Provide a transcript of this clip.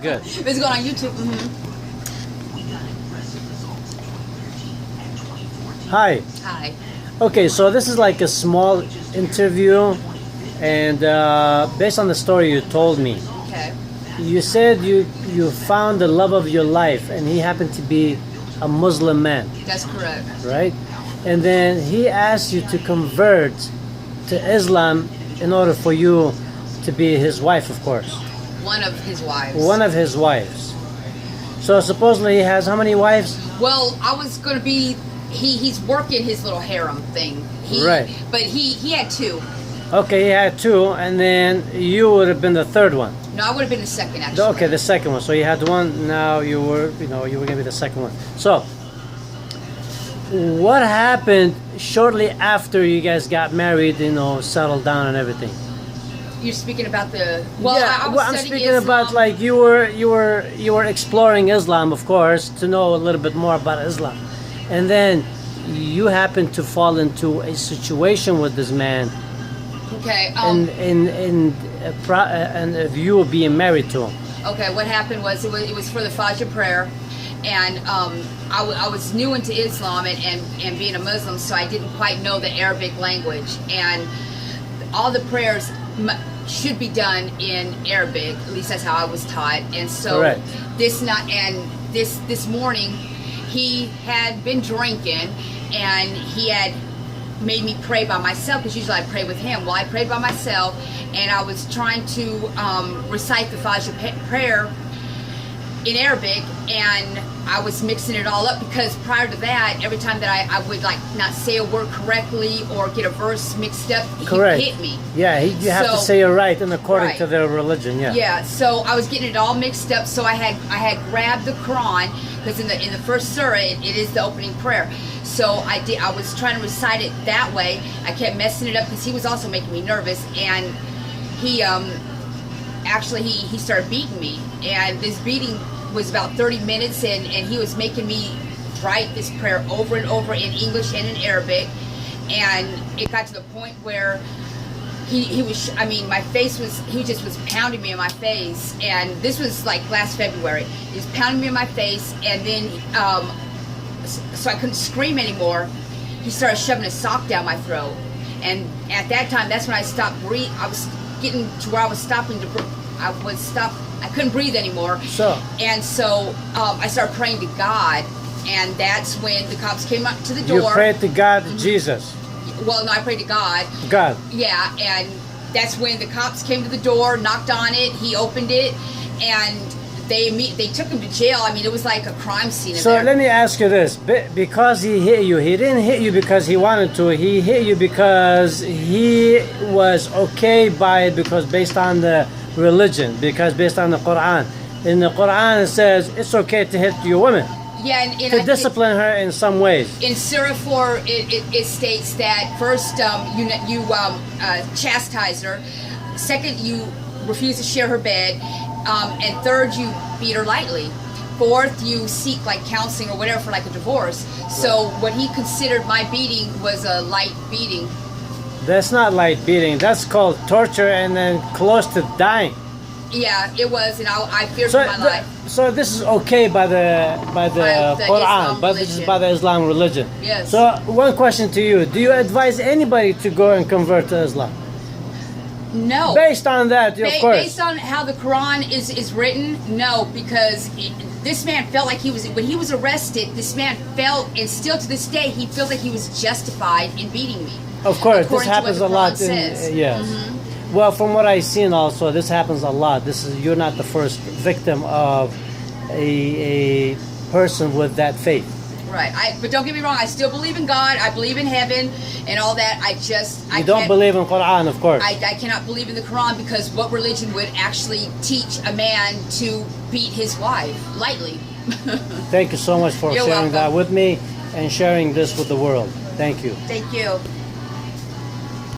Good. It's going on YouTube. Hi. Hi. Okay, so this is like a small interview, and based on the story you told me, Okay. you said you found the love of your life, and he happened to be a Muslim man, That's correct. right? And then he asked you to convert to Islam in order for you to be his wife, of course. One of his wives. One of his wives. So supposedly he has how many wives? Well, I was going to be. He's working his little harem thing. Right. But he had two. Okay, he had two, and then you would have been the third one. No, I would have been the second actually. Okay, the second one. So you had one. Now you were gonna be the second one. So, what happened shortly after you guys got married? Settled down and everything. You're speaking about the. Well, Yeah, I was I'm studying speaking about Islam. like you were exploring Islam, of course, to know a little bit more about Islam, and then you happened to fall into a situation with this man, Okay. and if you were being married to him. Okay, what happened was it was for the Fajr prayer, and I was new into Islam and being a Muslim, so I didn't quite know the Arabic language, and all the prayers should be done in Arabic. At least that's how I was taught. And so Correct. this morning, he had been drinking, and he had made me pray by myself, because usually I pray with him. Well, I prayed by myself, and I was trying to recite the Fajr prayer in Arabic, and I was mixing it all up, because prior to that, every time that I would like not say a word correctly or get a verse mixed up, Correct. he hit me. Yeah, you have to So- say it right and according Right. to their religion. Yeah. Yeah, so I was getting it all mixed up. So I had grabbed the Quran, because in the first surah it is the opening prayer. So I was trying to recite it that way. I kept messing it up because he was also making me nervous, and he actually he started beating me, and this beating was about 30 minutes, and he was making me write this prayer over and over in English and in Arabic, and it got to the point where he was, I mean, my face was, he just was pounding me in my face, and this was like last February. He was pounding me in my face, and then, so I couldn't scream anymore. He started shoving a sock down my throat, and at that time, that's when I stopped breathing. I was getting to where I was stopping to, I couldn't breathe anymore. So And so I started praying to God, and that's when the cops came up to the door. you prayed to God, Jesus, Well, no, I prayed to God. God. Yeah, and that's when the cops came to the door, knocked on it, he opened it, and they took him to jail. I mean, it was like a crime scene in So there. let me ask you this: because he hit you, he didn't hit you because he wanted to. He hit you because he was okay by it, because based on the religion, because based on the Quran. In the Quran, it says it's okay to hit your women, Yeah, and to discipline her in some ways. in Surah 4, it states that first you chastise her, second you refuse to share her bed, and third you beat her lightly, fourth you seek like counseling or whatever for like a divorce. So what he considered my beating was a light beating. That's not light beating. That's called torture, and then close to dying. Yeah, it was, and I feared So, for my life. so this is okay by the By the Quran, Islam but this is religion. by the Islam religion. Yes. So one question to you: do you advise anybody to go and convert to Islam? No. Based on that, of course. Based on how the Quran is written, no, because this man felt like he was, when he was arrested, this man felt, and still to this day, he feels like he was justified in beating me. Of course, this according to happens a what the lot. Quran says. Yes. Well, from what I've seen, also this happens a lot. You're not the first victim of a person with that faith. Right. But don't get me wrong, I still believe in God, I believe in heaven, and all that. I You don't can't- believe in Quran, of course. I cannot believe in the Quran, because what religion would actually teach a man to beat his wife lightly? Thank you so much for You're sharing that welcome. with me and sharing this with the world. Thank you. Thank you.